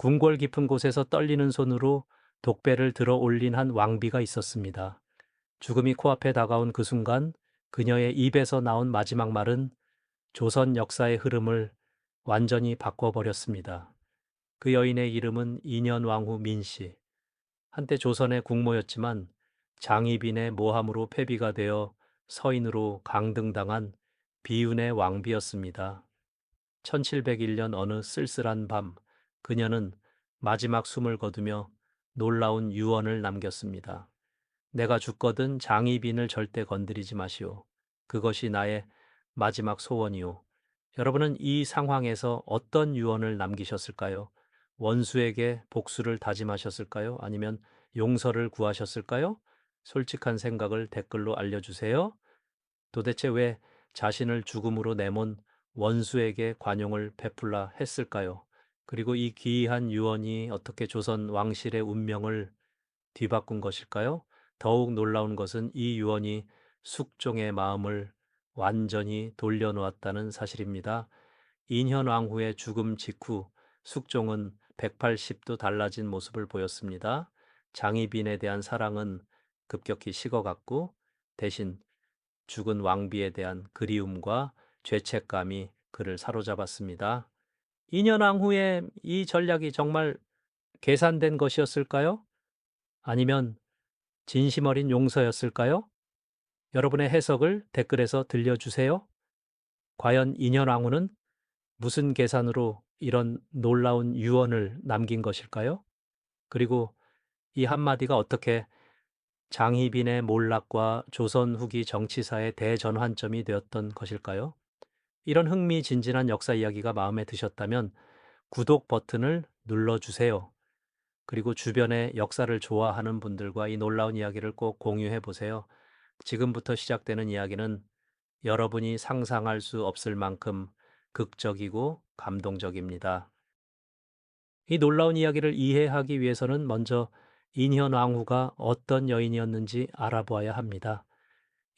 궁궐 깊은 곳에서 떨리는 손으로 독배를 들어 올린 한 왕비가 있었습니다. 죽음이 코앞에 다가온 그 순간 그녀의 입에서 나온 마지막 말은 조선 역사의 흐름을 완전히 바꿔버렸습니다. 그 여인의 이름은 인현왕후 민씨. 한때 조선의 국모였지만 장희빈의 모함으로 폐비가 되어 서인으로 강등당한 비운의 왕비였습니다. 1701년 어느 쓸쓸한 밤, 그녀는 마지막 숨을 거두며 놀라운 유언을 남겼습니다. 내가 죽거든 장희빈을 절대 건드리지 마시오. 그것이 나의 마지막 소원이오. 여러분은 이 상황에서 어떤 유언을 남기셨을까요? 원수에게 복수를 다짐하셨을까요? 아니면 용서를 구하셨을까요? 솔직한 생각을 댓글로 알려주세요. 도대체 왜 자신을 죽음으로 내몬 원수에게 관용을 베풀라 했을까요? 그리고 이 기이한 유언이 어떻게 조선 왕실의 운명을 뒤바꾼 것일까요? 더욱 놀라운 것은 이 유언이 숙종의 마음을 완전히 돌려놓았다는 사실입니다. 인현왕후의 죽음 직후 숙종은 180도 달라진 모습을 보였습니다. 장희빈에 대한 사랑은 급격히 식어갔고 대신 죽은 왕비에 대한 그리움과 죄책감이 그를 사로잡았습니다. 인현왕후의 이 전략이 정말 계산된 것이었을까요? 아니면 진심 어린 용서였을까요? 여러분의 해석을 댓글에서 들려주세요. 과연 인현왕후는 무슨 계산으로 이런 놀라운 유언을 남긴 것일까요? 그리고 이 한마디가 어떻게 장희빈의 몰락과 조선 후기 정치사의 대전환점이 되었던 것일까요? 이런 흥미진진한 역사 이야기가 마음에 드셨다면 구독 버튼을 눌러주세요. 그리고 주변의 역사를 좋아하는 분들과 이 놀라운 이야기를 꼭 공유해 보세요. 지금부터 시작되는 이야기는 여러분이 상상할 수 없을 만큼 극적이고 감동적입니다. 이 놀라운 이야기를 이해하기 위해서는 먼저 인현왕후가 어떤 여인이었는지 알아보아야 합니다.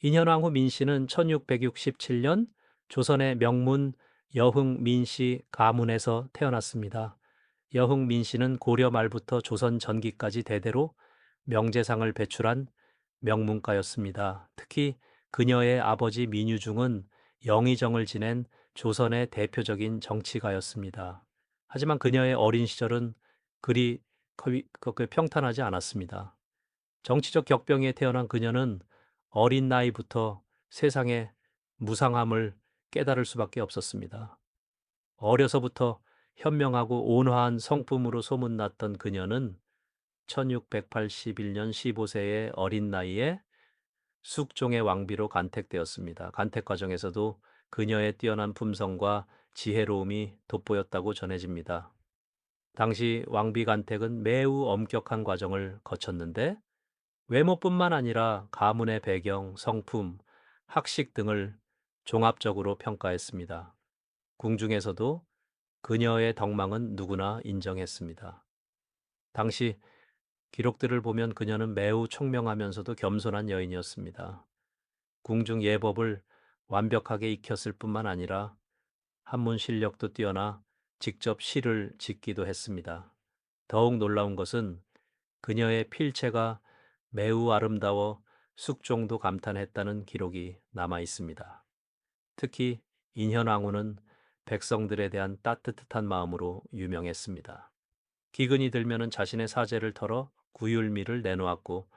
인현왕후 민씨는 1667년 조선의 명문 여흥 민씨 가문에서 태어났습니다. 여흥 민씨는 고려 말부터 조선 전기까지 대대로 명재상을 배출한 명문가였습니다. 특히 그녀의 아버지 민유중은 영의정을 지낸 조선의 대표적인 정치가였습니다. 하지만 그녀의 어린 시절은 그리 평탄하지 않았습니다. 정치적 격병에 태어난 그녀는 어린 나이부터 세상의 무상함을 깨달을 수밖에 없었습니다. 어려서부터 현명하고 온화한 성품으로 소문났던 그녀는 1681년 15세의 어린 나이에 숙종의 왕비로 간택되었습니다. 간택 과정에서도 그녀의 뛰어난 품성과 지혜로움이 돋보였다고 전해집니다. 당시 왕비 간택은 매우 엄격한 과정을 거쳤는데 외모뿐만 아니라 가문의 배경, 성품, 학식 등을 종합적으로 평가했습니다. 궁중에서도 그녀의 덕망은 누구나 인정했습니다. 당시 기록들을 보면 그녀는 매우 총명하면서도 겸손한 여인이었습니다. 궁중 예법을 완벽하게 익혔을 뿐만 아니라 한문 실력도 뛰어나 직접 시를 짓기도 했습니다. 더욱 놀라운 것은 그녀의 필체가 매우 아름다워 숙종도 감탄했다는 기록이 남아 있습니다. 특히 인현왕후는 백성들에 대한 따뜻한 마음으로 유명했습니다. 기근이 들면은 자신의 사제를 털어 구휼미를 내놓았고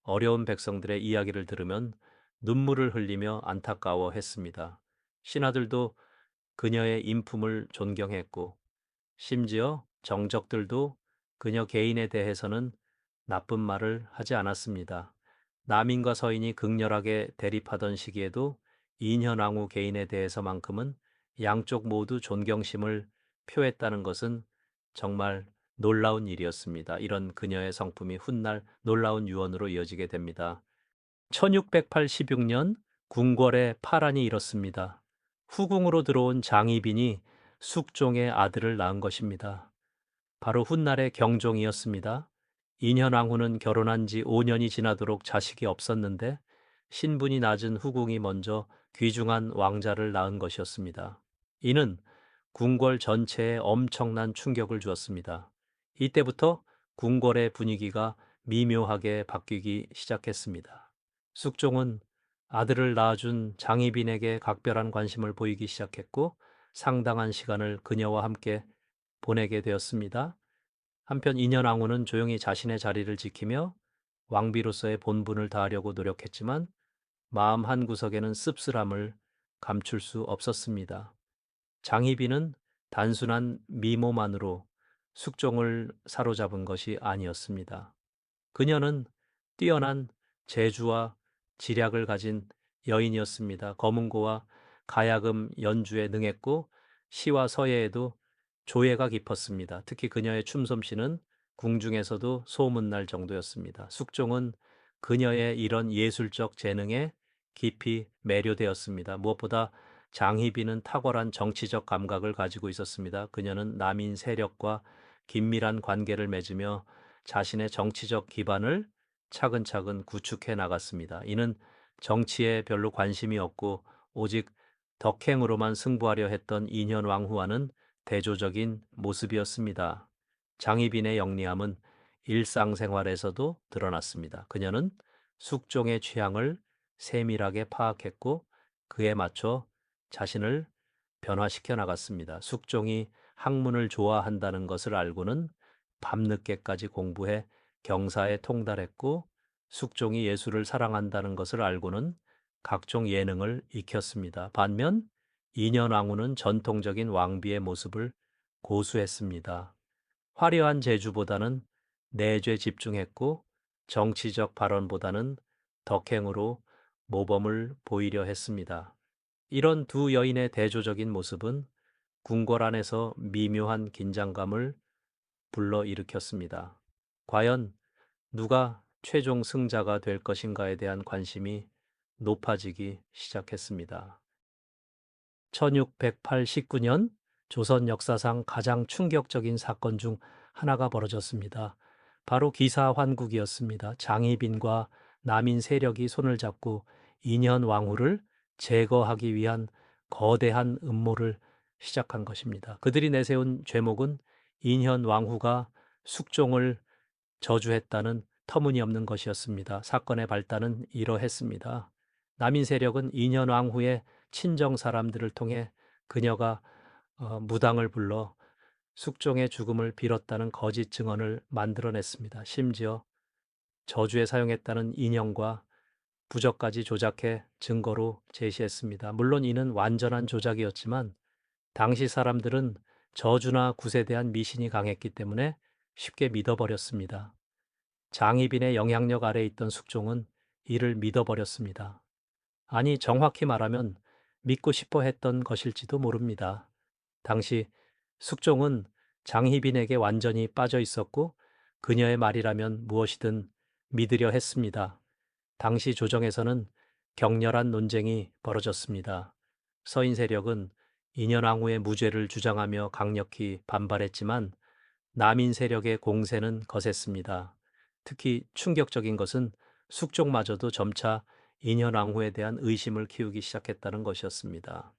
어려운 백성들의 이야기를 들으면 눈물을 흘리며 안타까워했습니다. 신하들도 그녀의 인품을 존경했고 심지어 정적들도 그녀 개인에 대해서는 나쁜 말을 하지 않았습니다. 남인과 서인이 극렬하게 대립하던 시기에도 인현왕후 개인에 대해서만큼은 양쪽 모두 존경심을 표했다는 것은 정말 놀라운 일이었습니다. 이런 그녀의 성품이 훗날 놀라운 유언으로 이어지게 됩니다. 1686년 궁궐에 파란이 일었습니다. 후궁으로 들어온 장희빈이 숙종의 아들을 낳은 것입니다. 바로 훗날의 경종이었습니다. 인현왕후는 결혼한 지 5년이 지나도록 자식이 없었는데 신분이 낮은 후궁이 먼저 귀중한 왕자를 낳은 것이었습니다. 이는 궁궐 전체에 엄청난 충격을 주었습니다. 이때부터 궁궐의 분위기가 미묘하게 바뀌기 시작했습니다. 숙종은 아들을 낳아준 장희빈에게 각별한 관심을 보이기 시작했고 상당한 시간을 그녀와 함께 보내게 되었습니다. 한편 인현왕후는 조용히 자신의 자리를 지키며 왕비로서의 본분을 다하려고 노력했지만 마음 한구석에는 씁쓸함을 감출 수 없었습니다. 장희빈은 단순한 미모만으로 숙종을 사로잡은 것이 아니었습니다. 그녀는 뛰어난 재주와 지략을 가진 여인이었습니다. 검은고와 가야금 연주에 능했고 시와 서예에도 조예가 깊었습니다. 특히 그녀의 춤솜씨는 궁중에서도 소문날 정도였습니다. 숙종은 그녀의 이런 예술적 재능에 깊이 매료되었습니다. 무엇보다 장희빈은 탁월한 정치적 감각을 가지고 있었습니다. 그녀는 남인 세력과 긴밀한 관계를 맺으며 자신의 정치적 기반을 차근차근 구축해 나갔습니다. 이는 정치에 별로 관심이 없고 오직 덕행으로만 승부하려 했던 인현왕후와는 대조적인 모습이었습니다. 장희빈의 영리함은 일상생활에서도 드러났습니다. 그녀는 숙종의 취향을 세밀하게 파악했고 그에 맞춰 자신을 변화시켜 나갔습니다. 숙종이 학문을 좋아한다는 것을 알고는 밤늦게까지 공부해 경사에 통달했고 숙종이 예술을 사랑한다는 것을 알고는 각종 예능을 익혔습니다. 반면 인현왕후는 전통적인 왕비의 모습을 고수했습니다. 화려한 재주보다는 내죄 집중했고 정치적 발언보다는 덕행으로 모범을 보이려 했습니다. 이런 두 여인의 대조적인 모습은 궁궐 안에서 미묘한 긴장감을 불러일으켰습니다. 과연 누가 최종 승자가 될 것인가에 대한 관심이 높아지기 시작했습니다. 1689년 조선 역사상 가장 충격적인 사건 중 하나가 벌어졌습니다. 바로 기사환국이었습니다. 장희빈과 남인 세력이 손을 잡고 인현 왕후를 제거하기 위한 거대한 음모를 시작한 것입니다. 그들이 내세운 죄목은 인현 왕후가 숙종을 저주했다는 터무니없는 것이었습니다. 사건의 발단은 이러했습니다. 남인 세력은 인현 왕후의 친정 사람들을 통해 그녀가 무당을 불러 숙종의 죽음을 빌었다는 거짓 증언을 만들어냈습니다. 심지어 저주에 사용했다는 인형과 부적까지 조작해 증거로 제시했습니다. 물론 이는 완전한 조작이었지만 당시 사람들은 저주나 굿에 대한 미신이 강했기 때문에 쉽게 믿어버렸습니다. 장희빈의 영향력 아래 있던 숙종은 이를 믿어버렸습니다. 아니, 정확히 말하면 믿고 싶어 했던 것일지도 모릅니다. 당시 숙종은 장희빈에게 완전히 빠져 있었고 그녀의 말이라면 무엇이든 믿으려 했습니다. 당시 조정에서는 격렬한 논쟁이 벌어졌습니다. 서인 세력은 인현왕후의 무죄를 주장하며 강력히 반발했지만 남인 세력의 공세는 거셌습니다. 특히 충격적인 것은 숙종마저도 점차 인현왕후에 대한 의심을 키우기 시작했다는 것이었습니다.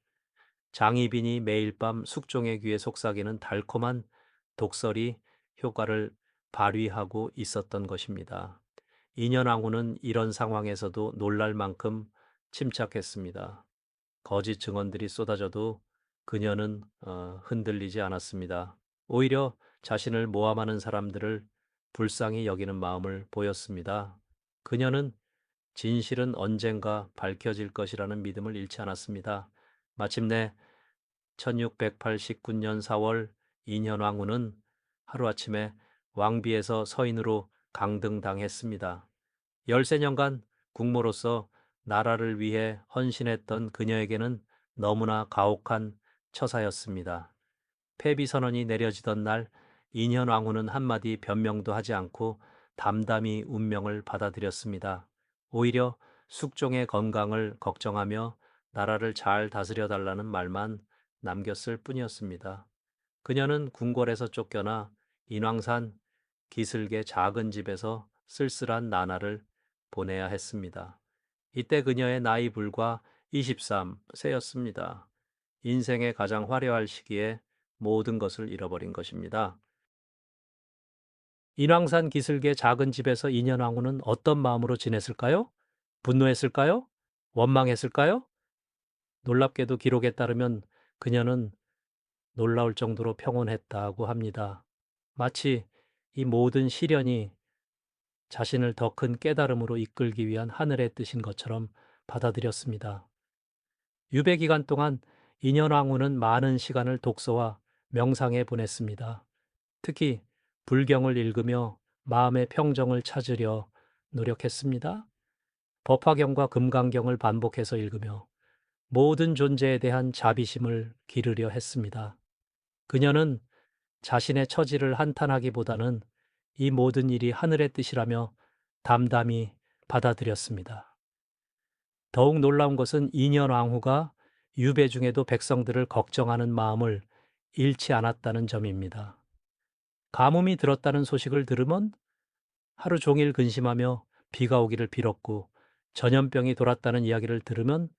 장희빈이 매일 밤 숙종의 귀에 속삭이는 달콤한 독설이 효과를 발휘하고 있었던 것입니다. 인현왕후는 이런 상황에서도 놀랄 만큼 침착했습니다. 거짓 증언들이 쏟아져도 그녀는 흔들리지 않았습니다. 오히려 자신을 모함하는 사람들을 불쌍히 여기는 마음을 보였습니다. 그녀는 진실은 언젠가 밝혀질 것이라는 믿음을 잃지 않았습니다. 마침내 1689년 4월 인현왕후는 하루아침에 왕비에서 서인으로 강등당했습니다. 13년간 국모로서 나라를 위해 헌신했던 그녀에게는 너무나 가혹한 처사였습니다. 폐비 선언이 내려지던 날 인현왕후는 한마디 변명도 하지 않고 담담히 운명을 받아들였습니다. 오히려 숙종의 건강을 걱정하며 나라를 잘 다스려 달라는 말만 남겼을 뿐이었습니다. 그녀는 궁궐에서 쫓겨나 인왕산 기슭의 작은 집에서 쓸쓸한 나날을 보내야 했습니다. 이때 그녀의 나이 불과 23세였습니다. 인생의 가장 화려할 시기에 모든 것을 잃어버린 것입니다. 인왕산 기슭의 작은 집에서 인현왕후는 어떤 마음으로 지냈을까요? 분노했을까요? 원망했을까요? 놀랍게도 기록에 따르면 그녀는 놀라울 정도로 평온했다고 합니다. 마치 이 모든 시련이 자신을 더 큰 깨달음으로 이끌기 위한 하늘의 뜻인 것처럼 받아들였습니다. 유배 기간 동안 인현왕후는 많은 시간을 독서와 명상에 보냈습니다. 특히 불경을 읽으며 마음의 평정을 찾으려 노력했습니다. 법화경과 금강경을 반복해서 읽으며 모든 존재에 대한 자비심을 기르려 했습니다. 그녀는 자신의 처지를 한탄하기보다는 이 모든 일이 하늘의 뜻이라며 담담히 받아들였습니다. 더욱 놀라운 것은 인현 왕후가 유배 중에도 백성들을 걱정하는 마음을 잃지 않았다는 점입니다. 가뭄이 들었다는 소식을 들으면 하루 종일 근심하며 비가 오기를 빌었고, 전염병이 돌았다는 이야기를 들으면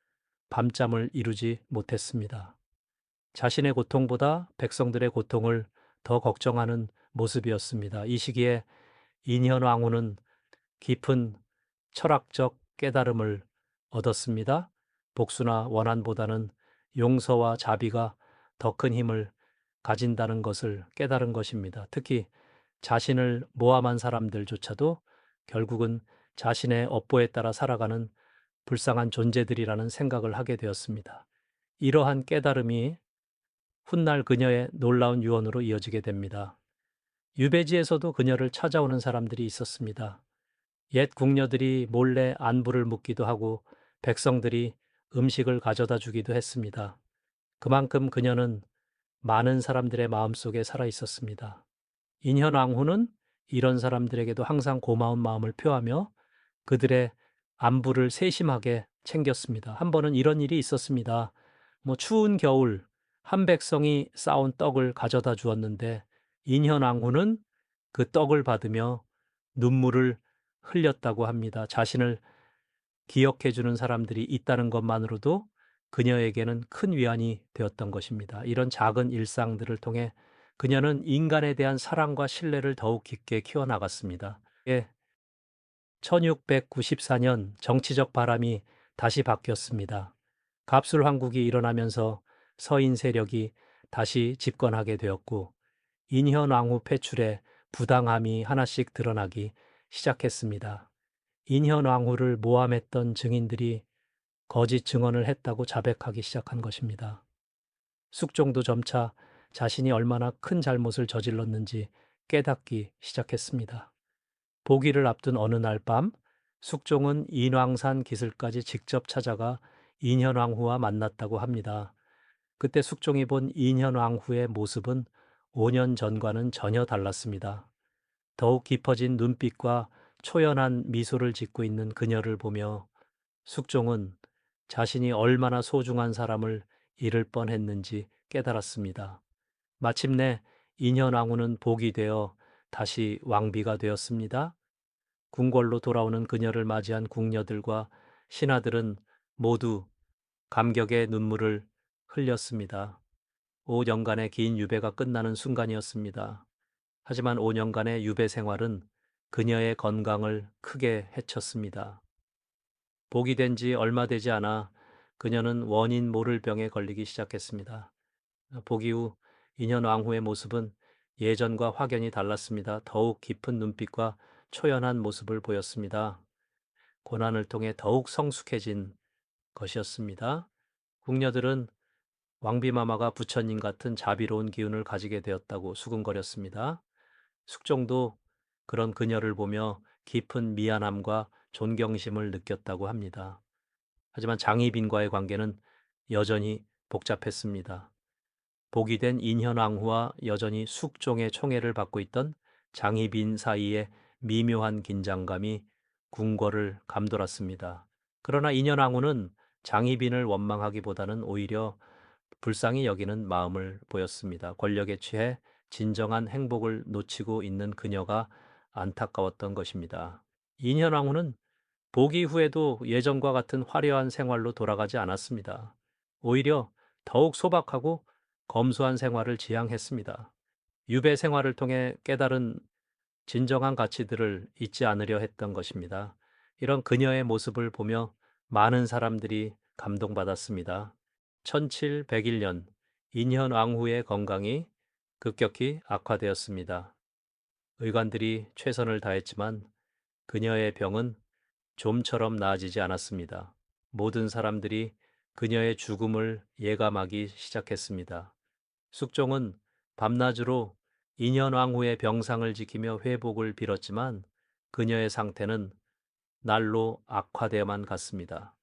밤잠을 이루지 못했습니다. 자신의 고통보다 백성들의 고통을 더 걱정하는 모습이었습니다. 이 시기에 인현 왕후는 깊은 철학적 깨달음을 얻었습니다. 복수나 원한보다는 용서와 자비가 더 큰 힘을 가진다는 것을 깨달은 것입니다. 특히 자신을 모함한 사람들조차도 결국은 자신의 업보에 따라 살아가는 불쌍한 존재들이라는 생각을 하게 되었습니다. 이러한 깨달음이 훗날 그녀의 놀라운 유언으로 이어지게 됩니다. 유배지에서도 그녀를 찾아오는 사람들이 있었습니다. 옛 궁녀들이 몰래 안부를 묻기도 하고 백성들이 음식을 가져다 주기도 했습니다. 그만큼 그녀는 많은 사람들의 마음속에 살아 있었습니다. 인현왕후는 이런 사람들에게도 항상 고마운 마음을 표하며 그들의 안부를 세심하게 챙겼습니다. 한 번은 이런 일이 있었습니다. 추운 겨울 한 백성이 쌓은 떡을 가져다 주었는데 인현왕후는 그 떡을 받으며 눈물을 흘렸다고 합니다. 자신을 기억해 주는 사람들이 있다는 것만으로도 그녀에게는 큰 위안이 되었던 것입니다. 이런 작은 일상들을 통해 그녀는 인간에 대한 사랑과 신뢰를 더욱 깊게 키워나갔습니다. 1694년 정치적 바람이 다시 바뀌었습니다. 갑술 황국이 일어나면서 서인 세력이 다시 집권하게 되었고 인현 왕후 패출에 부당함이 하나씩 드러나기 시작했습니다. 인현 왕후를 모함했던 증인들이 거짓 증언을 했다고 자백하기 시작한 것입니다. 숙종도 점차 자신이 얼마나 큰 잘못을 저질렀는지 깨닫기 시작했습니다. 보기를 앞둔 어느 날 밤 숙종은 인왕산 기슭까지 직접 찾아가 인현왕후와 만났다고 합니다. 그때 숙종이 본 인현왕후의 모습은 5년 전과는 전혀 달랐습니다. 더욱 깊어진 눈빛과 초연한 미소를 짓고 있는 그녀를 보며 숙종은 자신이 얼마나 소중한 사람을 잃을 뻔했는지 깨달았습니다. 마침내 인현왕후는 복이 되어 다시 왕비가 되었습니다. 궁궐로 돌아오는 그녀를 맞이한 궁녀들과 신하들은 모두 감격의 눈물을 흘렸습니다. 5년간의 긴 유배가 끝나는 순간이었습니다. 하지만 5년간의 유배 생활은 그녀의 건강을 크게 해쳤습니다. 복이 된 지 얼마 되지 않아 그녀는 원인 모를 병에 걸리기 시작했습니다. 복이 후 인현 왕후의 모습은 예전과 확연히 달랐습니다. 더욱 깊은 눈빛과 초연한 모습을 보였습니다. 고난을 통해 더욱 성숙해진 것이었습니다. 궁녀들은 왕비마마가 부처님 같은 자비로운 기운을 가지게 되었다고 수군거렸습니다. 숙종도 그런 그녀를 보며 깊은 미안함과 존경심을 느꼈다고 합니다. 하지만 장희빈과의 관계는 여전히 복잡했습니다. 복이 된 인현왕후와 여전히 숙종의 총애를 받고 있던 장희빈 사이에 미묘한 긴장감이 궁궐을 감돌았습니다. 그러나 인현왕후는 장희빈을 원망하기보다는 오히려 불쌍히 여기는 마음을 보였습니다. 권력에 취해 진정한 행복을 놓치고 있는 그녀가 안타까웠던 것입니다. 인현왕후는 복위 후에도 예전과 같은 화려한 생활로 돌아가지 않았습니다. 오히려 더욱 소박하고 검소한 생활을 지향했습니다. 유배 생활을 통해 깨달은 진정한 가치들을 잊지 않으려 했던 것입니다. 이런 그녀의 모습을 보며 많은 사람들이 감동받았습니다. 1701년 인현왕후의 건강이 급격히 악화되었습니다. 의관들이 최선을 다했지만 그녀의 병은 좀처럼 나아지지 않았습니다. 모든 사람들이 그녀의 죽음을 예감하기 시작했습니다. 숙종은 밤낮으로 인현왕후의 병상을 지키며 회복을 빌었지만 그녀의 상태는 날로 악화되어만 갔습니다.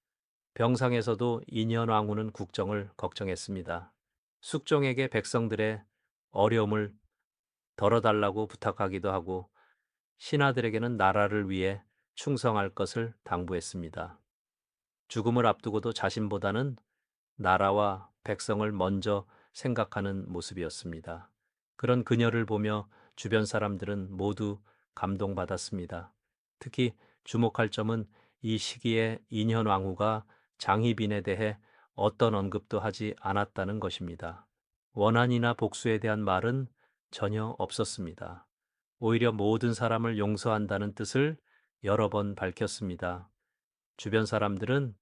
병상에서도 인현왕후는 국정을 걱정했습니다. 숙종에게 백성들의 어려움을 덜어달라고 부탁하기도 하고 신하들에게는 나라를 위해 충성할 것을 당부했습니다. 죽음을 앞두고도 자신보다는 나라와 백성을 먼저 생각하는 모습이었습니다. 그런 그녀를 보며 주변 사람들은 모두 감동받았습니다. 특히 주목할 점은 이 시기에 인현왕후가 장희빈에 대해 어떤 언급도 하지 않았다는 것입니다. 원한이나 복수에 대한 말은 전혀 없었습니다. 오히려 모든 사람을 용서한다는 뜻을 여러 번 밝혔습니다. 주변 사람들은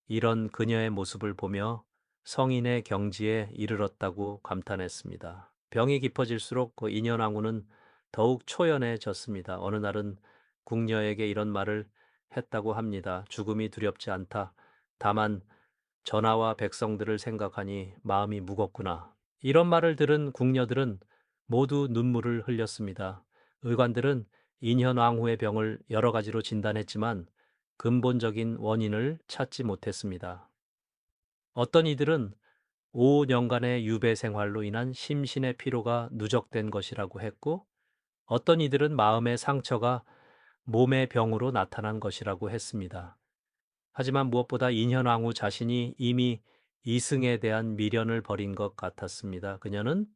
이런 그녀의 모습을 보며 성인의 경지에 이르렀다고 감탄했습니다. 병이 깊어질수록 그 인현왕후는 더욱 초연해졌습니다. 어느 날은 궁녀에게 이런 말을 했다고 합니다. 죽음이 두렵지 않다. 다만 전하와 백성들을 생각하니 마음이 무겁구나. 이런 말을 들은 궁녀들은 모두 눈물을 흘렸습니다. 의관들은 인현왕후의 병을 여러 가지로 진단했지만 근본적인 원인을 찾지 못했습니다. 어떤 이들은 5년간의 유배 생활로 인한 심신의 피로가 누적된 것이라고 했고, 어떤 이들은 마음의 상처가 몸의 병으로 나타난 것이라고 했습니다. 하지만 무엇보다 인현왕후 자신이 이미 이승에 대한 미련을 버린 것 같았습니다. 그녀는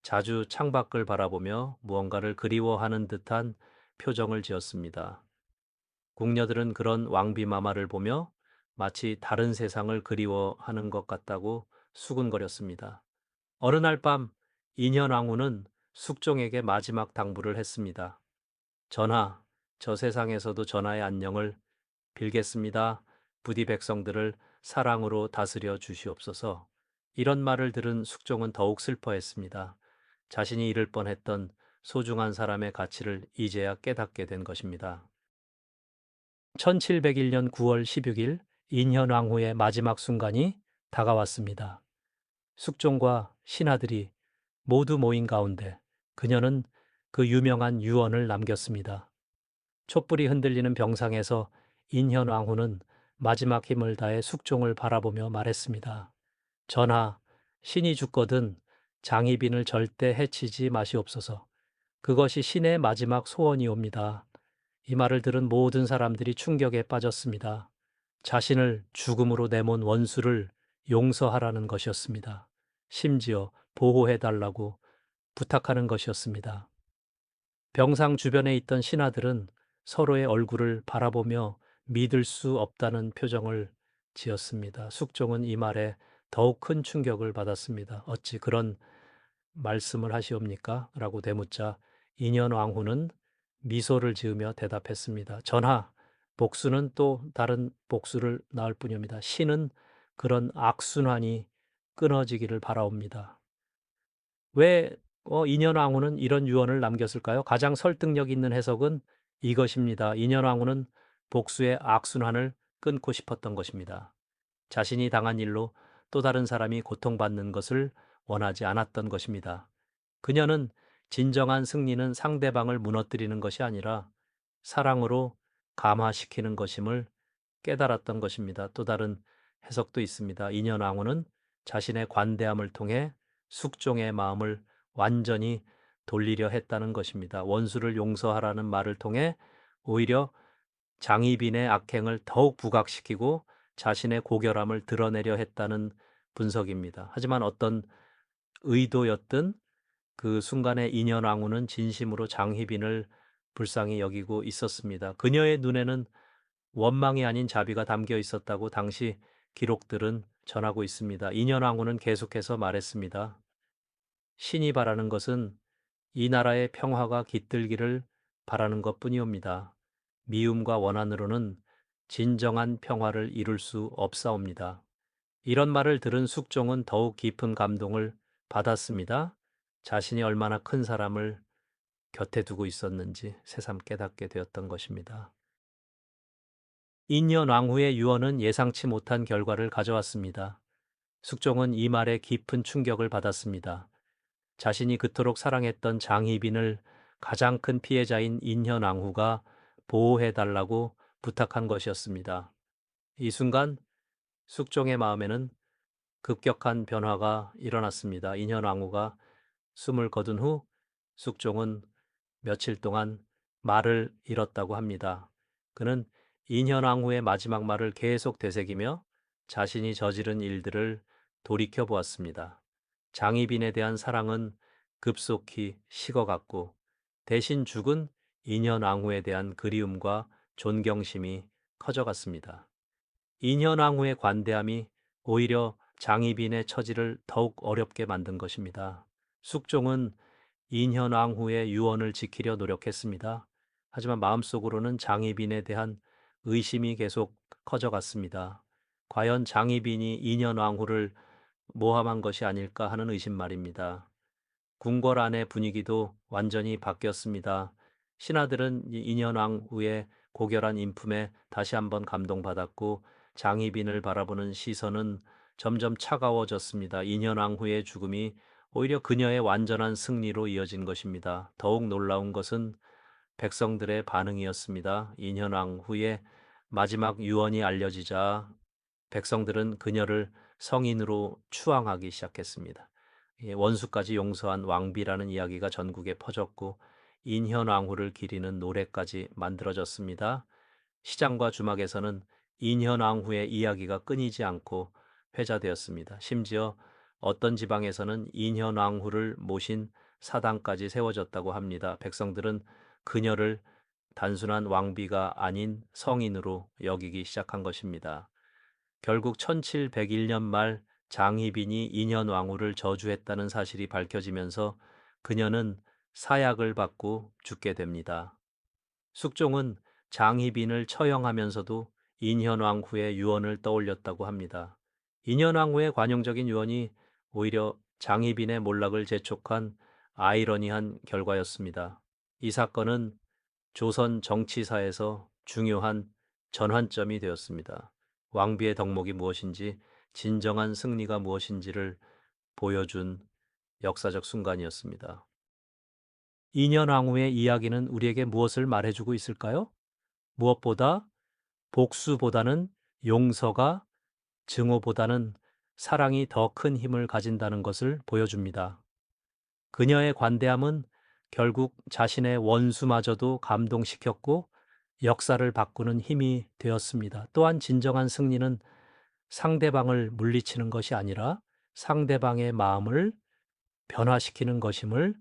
자주 창밖을 바라보며 무언가를 그리워하는 듯한 표정을 지었습니다. 궁녀들은 그런 왕비마마를 보며 마치 다른 세상을 그리워하는 것 같다고 수군거렸습니다. 어느 날 밤 인현왕후는 숙종에게 마지막 당부를 했습니다. 전하, 저 세상에서도 전하의 안녕을 빌겠습니다. 부디 백성들을 사랑으로 다스려 주시옵소서. 이런 말을 들은 숙종은 더욱 슬퍼했습니다. 자신이 잃을 뻔했던 소중한 사람의 가치를 이제야 깨닫게 된 것입니다. 1701년 9월 16일 인현왕후의 마지막 순간이 다가왔습니다. 숙종과 신하들이 모두 모인 가운데 그녀는 그 유명한 유언을 남겼습니다. 촛불이 흔들리는 병상에서 인현왕후는 마지막 힘을 다해 숙종을 바라보며 말했습니다. 전하, 신이 죽거든 장희빈을 절대 해치지 마시옵소서. 그것이 신의 마지막 소원이옵니다. 이 말을 들은 모든 사람들이 충격에 빠졌습니다. 자신을 죽음으로 내몬 원수를 용서하라는 것이었습니다. 심지어 보호해달라고 부탁하는 것이었습니다. 병상 주변에 있던 신하들은 서로의 얼굴을 바라보며 믿을 수 없다는 표정을 지었습니다. 숙종은 이 말에 더욱 큰 충격을 받았습니다. 어찌 그런 말씀을 하시옵니까? 라고 되묻자 인현왕후는 미소를 지으며 대답했습니다. 전하, 복수는 또 다른 복수를 낳을 뿐입니다. 신은 그런 악순환이 끊어지기를 바라옵니다. 왜 인현왕후는 이런 유언을 남겼을까요? 가장 설득력 있는 해석은 이것입니다. 인현왕후는 복수의 악순환을 끊고 싶었던 것입니다. 자신이 당한 일로 또 다른 사람이 고통받는 것을 원하지 않았던 것입니다. 그녀는 진정한 승리는 상대방을 무너뜨리는 것이 아니라 사랑으로 감화시키는 것임을 깨달았던 것입니다. 또 다른 해석도 있습니다. 인현왕후는 자신의 관대함을 통해 숙종의 마음을 완전히 돌리려 했다는 것입니다. 원수를 용서하라는 말을 통해 오히려 장희빈의 악행을 더욱 부각시키고 자신의 고결함을 드러내려 했다는 분석입니다. 하지만 어떤 의도였든 그 순간에 인현왕후는 진심으로 장희빈을 불쌍히 여기고 있었습니다. 그녀의 눈에는 원망이 아닌 자비가 담겨 있었다고 당시 기록들은 전하고 있습니다. 인현왕후는 계속해서 말했습니다. 신이 바라는 것은 이 나라의 평화가 깃들기를 바라는 것뿐이옵니다. 미움과 원한으로는 진정한 평화를 이룰 수 없사옵니다. 이런 말을 들은 숙종은 더욱 깊은 감동을 받았습니다. 자신이 얼마나 큰 사람을 곁에 두고 있었는지 새삼 깨닫게 되었던 것입니다. 인년 왕후의 유언은 예상치 못한 결과를 가져왔습니다. 숙종은 이 말에 깊은 충격을 받았습니다. 자신이 그토록 사랑했던 장희빈을 가장 큰 피해자인 인현왕후가 보호해달라고 부탁한 것이었습니다. 이 순간 숙종의 마음에는 급격한 변화가 일어났습니다. 인현왕후가 숨을 거둔 후 숙종은 며칠 동안 말을 잃었다고 합니다. 그는 인현왕후의 마지막 말을 계속 되새기며 자신이 저지른 일들을 돌이켜 보았습니다. 장희빈에 대한 사랑은 급속히 식어갔고 대신 죽은 인현왕후에 대한 그리움과 존경심이 커져갔습니다. 인현왕후의 관대함이 오히려 장희빈의 처지를 더욱 어렵게 만든 것입니다. 숙종은 인현왕후의 유언을 지키려 노력했습니다. 하지만 마음속으로는 장희빈에 대한 의심이 계속 커져갔습니다. 과연 장희빈이 인현왕후를 모함한 것이 아닐까 하는 의심 말입니다. 궁궐 안의 분위기도 완전히 바뀌었습니다. 신하들은 인현왕후의 고결한 인품에 다시 한번 감동받았고 장희빈을 바라보는 시선은 점점 차가워졌습니다. 인현왕후의 죽음이 오히려 그녀의 완전한 승리로 이어진 것입니다. 더욱 놀라운 것은 백성들의 반응이었습니다. 인현왕후의 마지막 유언이 알려지자 백성들은 그녀를 성인으로 추앙하기 시작했습니다. 원수까지 용서한 왕비라는 이야기가 전국에 퍼졌고 인현왕후를 기리는 노래까지 만들어졌습니다. 시장과 주막에서는 인현왕후의 이야기가 끊이지 않고 회자되었습니다. 심지어 어떤 지방에서는 인현왕후를 모신 사당까지 세워졌다고 합니다. 백성들은 그녀를 단순한 왕비가 아닌 성인으로 여기기 시작한 것입니다. 결국 1701년 말 장희빈이 인현왕후를 저주했다는 사실이 밝혀지면서 그녀는 사약을 받고 죽게 됩니다. 숙종은 장희빈을 처형하면서도 인현왕후의 유언을 떠올렸다고 합니다. 인현왕후의 관용적인 유언이 오히려 장희빈의 몰락을 재촉한 아이러니한 결과였습니다. 이 사건은 조선 정치사에서 중요한 전환점이 되었습니다. 왕비의 덕목이 무엇인지, 진정한 승리가 무엇인지를 보여준 역사적 순간이었습니다. 인현왕후의 이야기는 우리에게 무엇을 말해주고 있을까요? 무엇보다 복수보다는 용서가 증오보다는 사랑이 더 큰 힘을 가진다는 것을 보여줍니다. 그녀의 관대함은 결국 자신의 원수마저도 감동시켰고 역사를 바꾸는 힘이 되었습니다. 또한 진정한 승리는 상대방을 물리치는 것이 아니라 상대방의 마음을 변화시키는 것임을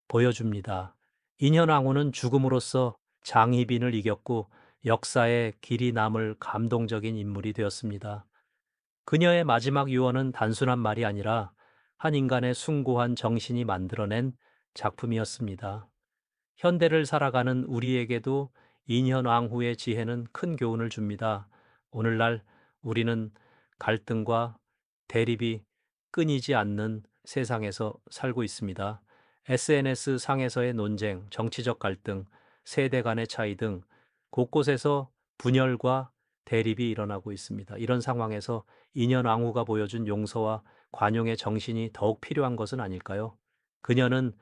보여줍니다. 인현왕후는 죽음으로써 장희빈을 이겼고 역사에 길이 남을 감동적인 인물이 되었습니다. 그녀의 마지막 유언은 단순한 말이 아니라 한 인간의 숭고한 정신이 만들어낸 작품이었습니다. 현대를 살아가는 우리에게도 인현왕후의 지혜는 큰 교훈을 줍니다. 오늘날 우리는 갈등과 대립이 끊이지 않는 세상에서 살고 있습니다. SNS 상에서의 논쟁, 정치적 갈등, 세대 간의 차이 등 곳곳에서 분열과 대립이 일어나고 있습니다. 이런 상황에서 인현왕후가 보여준 용서와 관용의 정신이 더욱 필요한 것은 아닐까요? 그녀는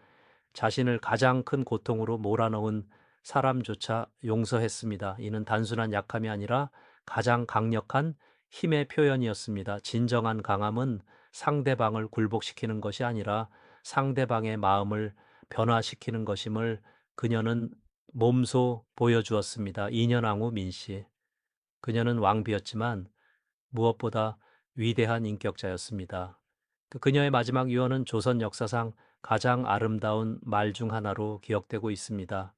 자신을 가장 큰 고통으로 몰아넣은 사람조차 용서했습니다. 이는 단순한 약함이 아니라 가장 강력한 힘의 표현이었습니다. 진정한 강함은 상대방을 굴복시키는 것이 아니라 상대방의 마음을 변화시키는 것임을 그녀는 몸소 보여주었습니다. 인현왕후 민씨. 그녀는 왕비였지만 무엇보다 위대한 인격자였습니다. 그녀의 마지막 유언은 조선 역사상 가장 아름다운 말 중 하나로 기억되고 있습니다.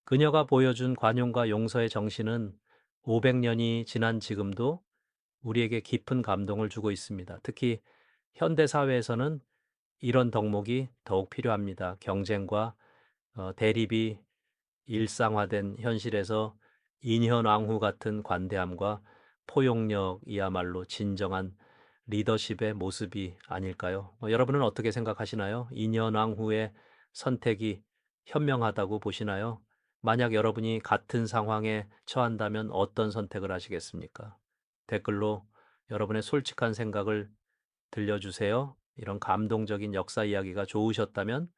그녀가 보여준 관용과 용서의 정신은 500년이 지난 지금도 우리에게 깊은 감동을 주고 있습니다. 특히 현대 사회에서는 이런 덕목이 더욱 필요합니다. 경쟁과 대립이 일상화된 현실에서 인현왕후 같은 관대함과 포용력이야말로 진정한 리더십의 모습이 아닐까요? 여러분은 어떻게 생각하시나요? 인현왕후의 선택이 현명하다고 보시나요? 만약 여러분이 같은 상황에 처한다면 어떤 선택을 하시겠습니까? 댓글로 여러분의 솔직한 생각을 들려주세요. 이런 감동적인 역사 이야기가 좋으셨다면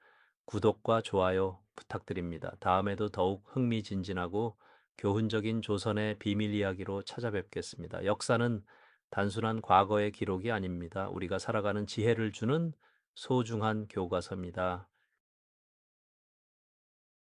구독과 좋아요 부탁드립니다. 다음에도 더욱 흥미진진하고 교훈적인 조선의 비밀 이야기로 찾아뵙겠습니다. 역사는 단순한 과거의 기록이 아닙니다. 우리가 살아가는 지혜를 주는 소중한 교과서입니다.